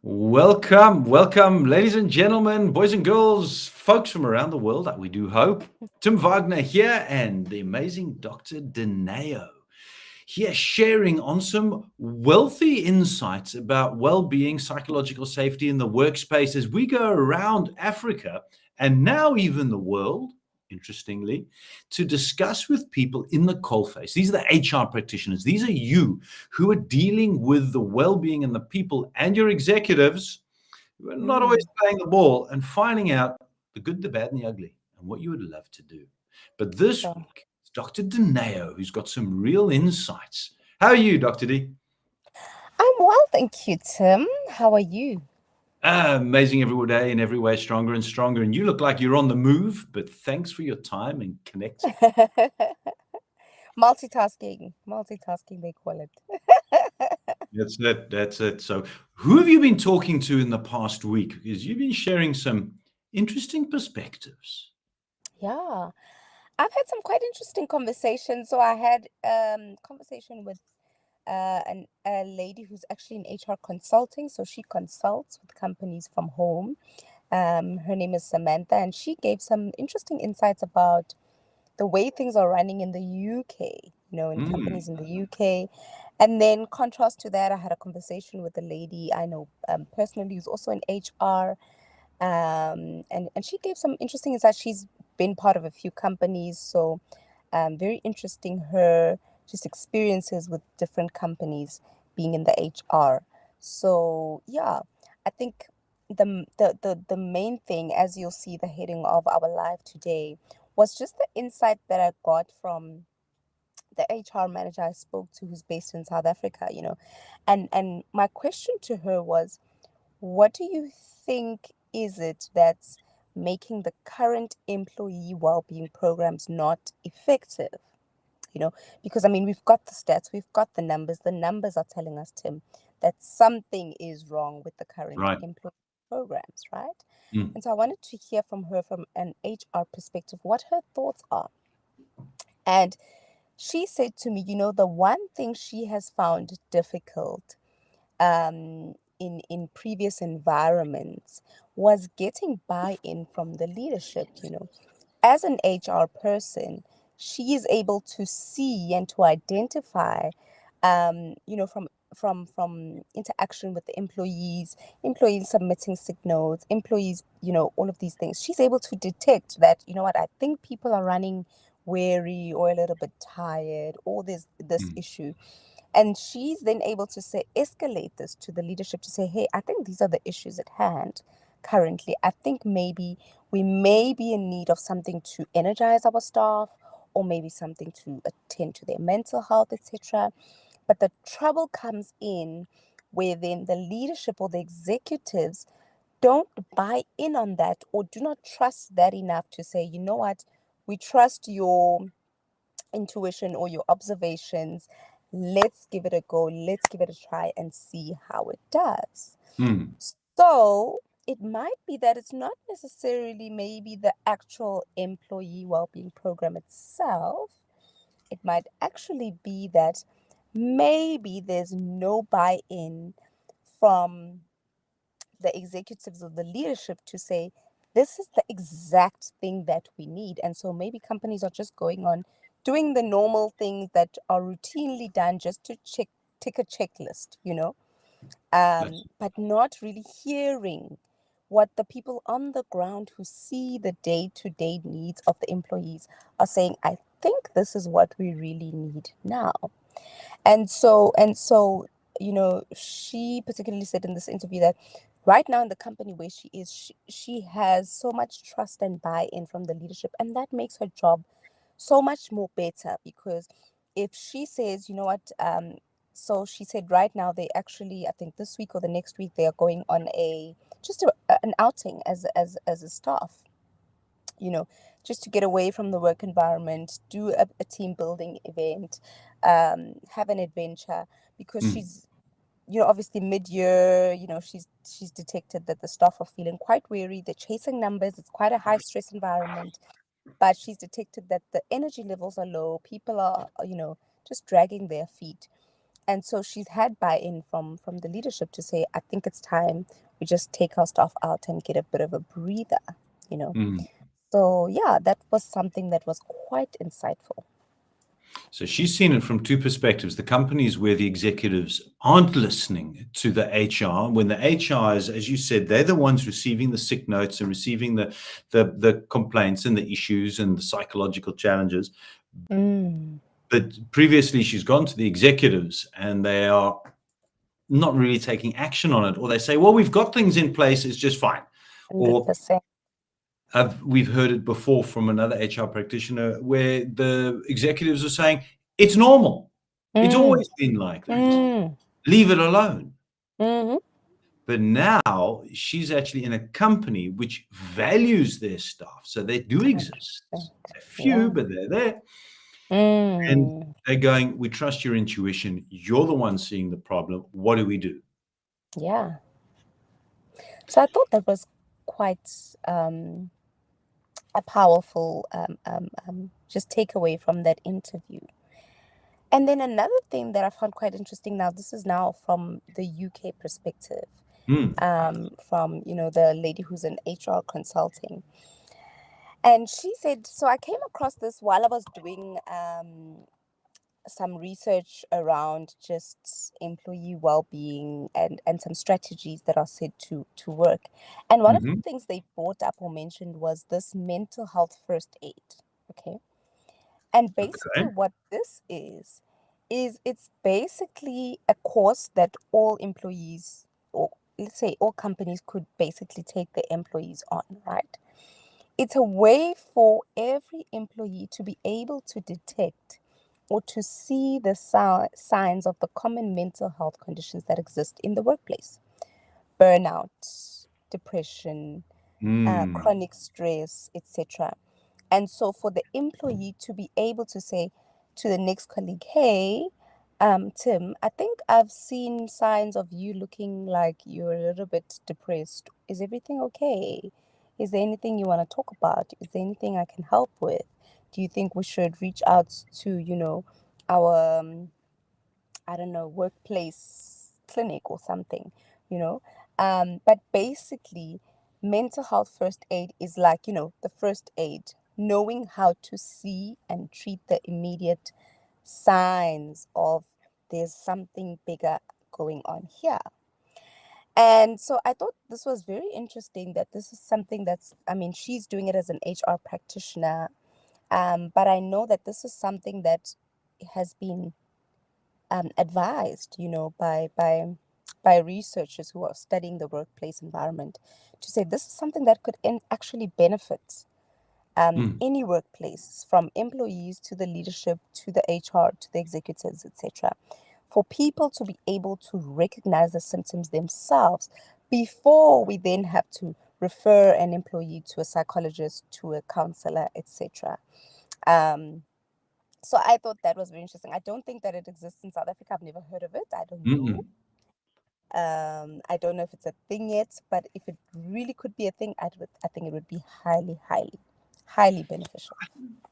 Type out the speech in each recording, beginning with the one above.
Welcome, ladies and gentlemen, boys and girls, folks from around the world that we do hope. Tim Wagner here and the amazing Dr. Dineo here sharing on some wealthy insights about well-being, psychological safety in the workspace as we go around Africa and now even the world, interestingly, to discuss with people in the coalface. These are the HR practitioners. These are you who are dealing with the well-being and the people and your executives who are not always Mm. playing the ball and finding out the good, the bad, and the ugly and what you would love to do. But this Sure. week, it's Dr. Dineo who's got some real insights. How are you, Dr. D? I'm well, thank you, Tim. How are you? Amazing every day and every way stronger and stronger. And you look like you're on the move, but thanks for your time and connecting. Multitasking, they call it. That's it. That's it. So, who have you been talking to in the past week? Because you've been sharing some interesting perspectives. Yeah, I've had some quite interesting conversations. So I had conversation with a lady who's actually in HR consulting. So she consults with companies from home. Her name is Samantha, and she gave some interesting insights about the way things are running in the UK, in companies Mm, in the UK. And then, contrast to that, I had a conversation with a lady I know personally who's also in HR. And she gave some interesting insights. She's been part of a few companies. So, very interesting her just experiences with different companies being in the HR. So, yeah, I think the main thing, as you'll see the heading of our live today, was just the insight that I got from the HR manager I spoke to who's based in South Africa. And my question to her was, what do you think is it that's making the current employee well-being programs not effective? You know, because I mean, we've got the stats, we've got the numbers. The numbers are telling us, Tim, that something is wrong with the current right. employee programs, right? Mm. And so I wanted to hear from her from an HR perspective what her thoughts are. And she said to me, the one thing she has found difficult in previous environments was getting buy-in from the leadership. As an HR person, she is able to see and to identify, from interaction with the employees submitting sick notes, employees, all of these things. She's able to detect that, what, I think people are running weary or a little bit tired, or there's this Mm. issue. And she's then able to say, escalate this to the leadership to say, hey, I think these are the issues at hand currently. I think maybe we may be in need of something to energize our staff, or maybe something to attend to their mental health, etc. But the trouble comes in where then the leadership or the executives don't buy in on that, or do not trust that enough to say, you know what, we trust your intuition or your observations. Let's give it a go. Let's give it a try and see how it does. Mm. So it might be that it's not necessarily maybe the actual employee well-being program itself. It might actually be that maybe there's no buy-in from the executives or the leadership to say, this is the exact thing that we need. And so maybe companies are just going on doing the normal things that are routinely done just to tick a checklist. That's But not really hearing what the people on the ground who see the day-to-day needs of the employees are saying. I think this is what we really need now. And so, she particularly said in this interview that right now in the company where she is, she has so much trust and buy-in from the leadership, and that makes her job so much more better. Because if she says, you know what, so she said right now they actually, I think this week or the next week, they are going on an outing as a staff, you know, just to get away from the work environment, do a team building event, have an adventure, because mm. obviously mid-year, she's detected that the staff are feeling quite weary. They're chasing numbers. It's quite a high stress environment, but she's detected that the energy levels are low. People are, just dragging their feet. And so she's had buy-in from the leadership to say, I think it's time we just take our staff out and get a bit of a breather, you know. Mm. So yeah, that was something that was quite insightful. So she's seen it from two perspectives. The companies where the executives aren't listening to the HR, when the HR is, as you said, they're the ones receiving the sick notes and receiving the complaints and the issues and the psychological challenges. Mm, But previously she's gone to the executives and they are not really taking action on it, or they say, well, we've got things in place, it's just fine. Or 100%. we've heard it before from another HR practitioner where the executives are saying, it's normal. It's Mm, always been like that. mm, Leave it alone. mm-hmm. But now she's actually in a company which values their staff. So they do 100%. exist. They're few, Yeah. but they're there. And Mm, they're going, we trust your intuition. You're the one seeing the problem. What do we do? yeah. So I thought that was quite a powerful just takeaway from that interview. And then another thing that I found quite interesting now, this is now from the UK perspective, Hmm. from, the lady who's in HR consulting. And she said, so I came across this while I was doing some research around just employee well-being and some strategies that are said to work. And one of the Mm-hmm. things they brought up or mentioned was this mental health first aid. Okay. And basically Okay. what this is it's basically a course that all employees, or let's say all companies, could basically take their employees on, right? It's a way for every employee to be able to detect or to see the signs of the common mental health conditions that exist in the workplace: burnout, depression, Mm. chronic stress, etc. And so for the employee to be able to say to the next colleague, hey, Tim, I think I've seen signs of you looking like you're a little bit depressed. Is everything okay? Is there anything you want to talk about? Is there anything I can help with? Do you think we should reach out to, our, I don't know, workplace clinic or something, you know? But basically, mental health first aid is like, the first aid, knowing how to see and treat the immediate signs of there's something bigger going on here. And so I thought this was very interesting that this is something that's, I mean, she's doing it as an HR practitioner, but I know that this is something that has been advised, by researchers who are studying the workplace environment, to say this is something that could actually benefit Mm. any workplace, from employees to the leadership to the HR to the executives, etc. For people to be able to recognize the symptoms themselves before we then have to refer an employee to a psychologist, to a counselor, etc. Um, so I thought that was very interesting. I don't think that it exists in South Africa. I've never heard of it. I don't know. Mm-mm. I don't know if it's a thing yet, but if it really could be a thing, I think it would be highly, highly, highly beneficial.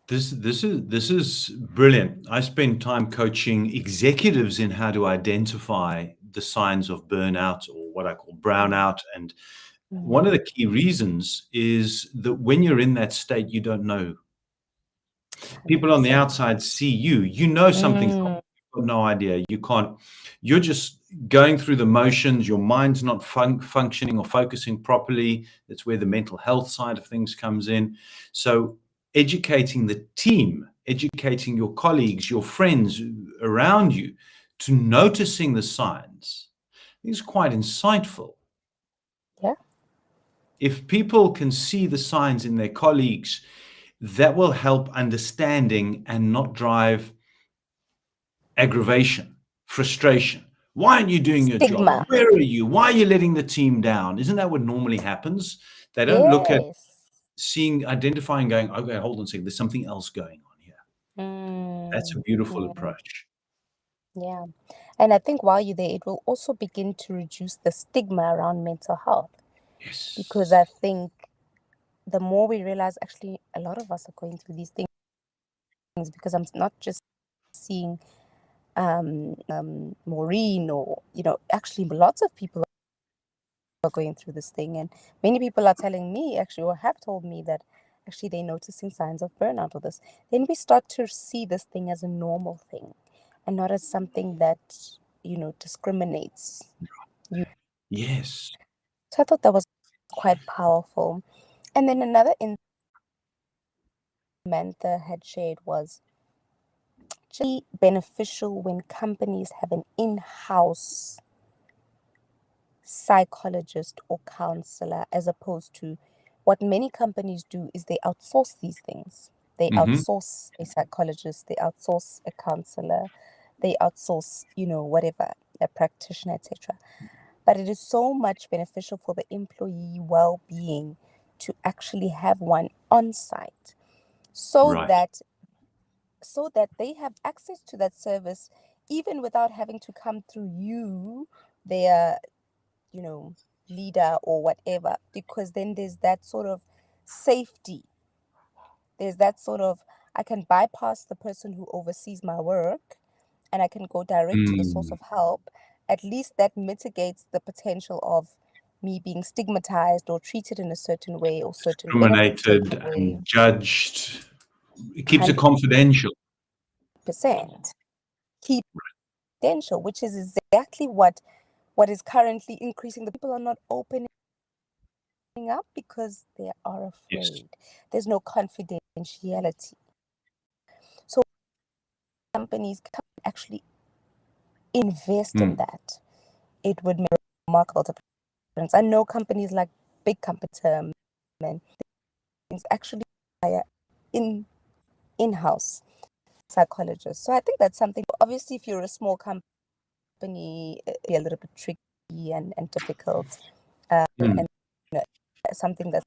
This is brilliant. I spend time coaching executives in how to identify the signs of burnout, or what I call brownout. And one of Mm, the key reasons is that when you're in that state, you don't know. People on the 100%. outside see you. You know something's wrong. Mm, You've got no idea. You can't. You're just going through the motions. Your mind's not functioning or focusing properly. That's where the mental health side of things comes in. So educating the team, educating your colleagues, your friends around you, to noticing the signs is quite insightful. yeah. If people can see the signs in their colleagues, that will help understanding and not drive aggravation, frustration. Why aren't you doing your job? Stigma. Where are you? Why are you letting the team down? Isn't that what normally happens? They don't look at Yes. seeing, identifying, going, okay, hold on a second, there's something else going on here. That's a Mm, beautiful yeah. approach. Yeah. And I think while you're there, it will also begin to reduce the stigma around mental health, because Yes. I think the more we realize actually a lot of us are going through these things, because I'm not just seeing Maureen, or actually lots of people are going through this thing, and many people are telling me actually, or have told me, that actually they're noticing signs of burnout or this. Then we start to see this thing as a normal thing and not as something that discriminates you. Yes. So I thought that was quite powerful. And then another Samantha had shared was actually beneficial when companies have an in-house psychologist or counselor, as opposed to what many companies do is they outsource these things. They outsource a psychologist, they outsource a counselor, they outsource, whatever, a practitioner, etc. But it is so much beneficial for the employee well-being to actually have one on site, so Right. that they have access to that service even without having to come through you, their leader or whatever, because then there's that sort of safety. There's that sort of, I can bypass the person who oversees my work and I can go direct to the source of help. At least that mitigates the potential of me being stigmatized or treated in a certain way, or certain benefits taken Discriminated away. and judged. It keeps it confidential. 100%. Keep confidential, which is exactly what is currently increasing. The people are not opening up because they are afraid. Yes. There's no confidentiality. So companies can actually invest in that. It would make a remarkable difference. I know companies like big companies and things actually hire in-house psychologists. So I think that's something. Obviously, if you're a small company, it'd be a little bit tricky and difficult, and something that's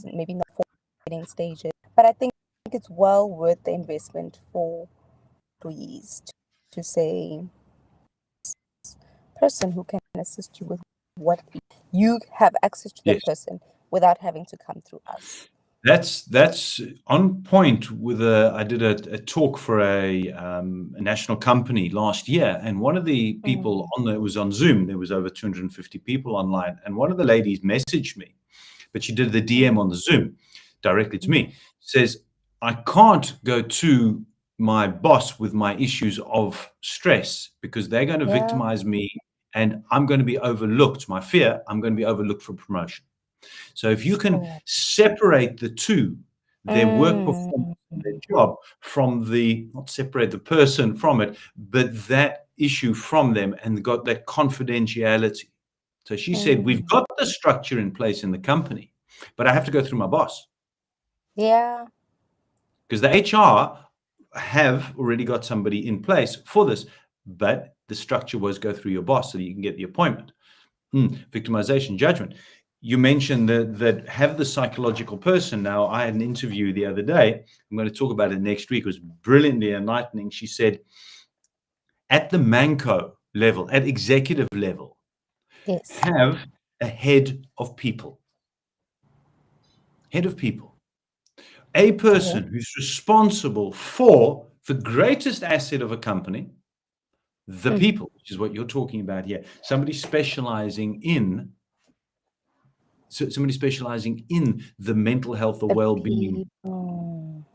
maybe not for beginning stages. But I think it's well worth the investment for employees to say, person who can assist you with what you have access to that Yes. person without having to come through us. That's on point with I did a talk for a national company last year, and one of the people it was on Zoom. There was over 250 people online, and one of the ladies messaged me, but she did the DM on the Zoom directly to me. Says, I can't go to my boss with my issues of stress because they're going to victimize me and I'm going to be overlooked. My fear, I'm going to be overlooked for promotion. So if you can separate the two, their work performance, their job, from not separate the person from it, but that issue from them, and got that confidentiality. So she said, we've got the structure in place in the company, but I have to go through my boss. Yeah. Because the HR have already got somebody in place for this, but the structure was go through your boss so that you can get the appointment. Victimization, judgment. You mentioned that have the psychological person. Now, I had an interview the other day. I'm going to talk about it next week. It was brilliantly enlightening. She said, at the Manco level, at executive level, have a head of people. Head of people. A person who's responsible for the greatest asset of a company, the people, which is what you're talking about here. Somebody specializing in the mental health or well-being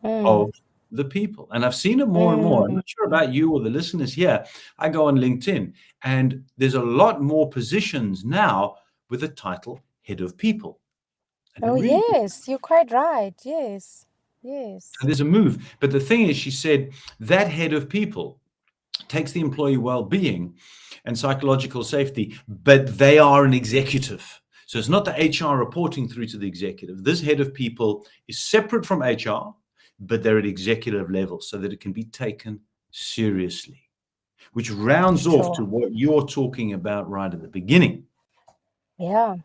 of the people. And I've seen it more and more. I'm not sure about you or the listeners here. I go on LinkedIn, and there's a lot more positions now with the title head of people. And yes, you're quite right. Yes. There's a move. But the thing is, she said that head of people takes the employee well-being and psychological safety, but they are an executive. So it's not the HR reporting through to the executive. This head of people is separate from HR, but they're at executive level so that it can be taken seriously, which rounds off to what you're talking about right at the beginning. Yeah.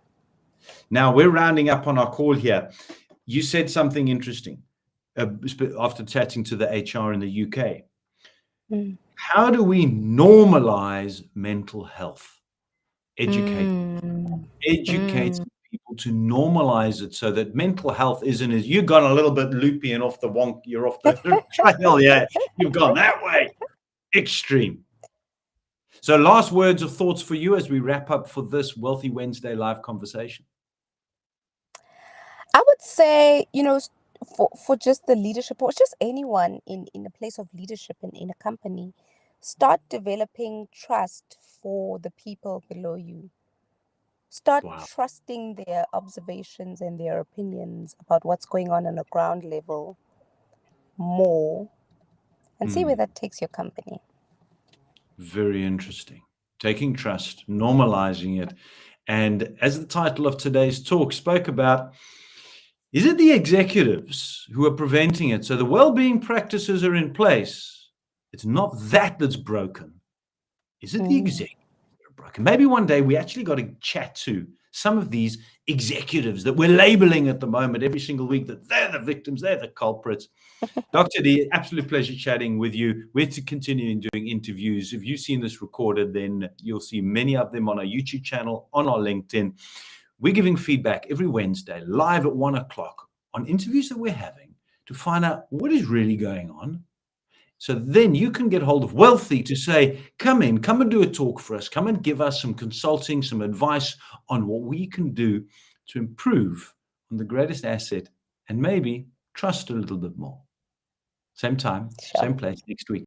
Now we're rounding up on our call here. You said something interesting after chatting to the HR in the UK. How do we normalize mental health? Educate people to normalize it so that mental health isn't as you've gone a little bit loopy and off the wonk, you're off the trail, yeah, you've gone that way. Extreme. So last words of thoughts for you as we wrap up for this Wellthy Wednesday live conversation. I would say, for just the leadership or just anyone in a place of leadership in a company, start developing trust for the people below you. Start Wow. trusting their observations and their opinions about what's going on a ground level more, and see where that takes your company. Very interesting. Taking trust, normalizing it. And as the title of today's talk spoke about, is it the executives who are preventing it? So the well-being practices are in place. It's not that that's broken. Is it the executives that are broken? Maybe one day we actually got to chat to some of these executives that we're labeling at the moment every single week that they're the victims, they're the culprits. Dr. D, absolute pleasure chatting with you. We're to continue doing interviews. If you've seen this recorded, then you'll see many of them on our YouTube channel, on our LinkedIn. We're giving feedback every Wednesday, live at 1 o'clock, on interviews that we're having to find out what is really going on. So then you can get hold of Wellthy to say, come and do a talk for us. Come and give us some consulting, some advice on what we can do to improve on the greatest asset and maybe trust a little bit more. Same time, Sure. same place next week.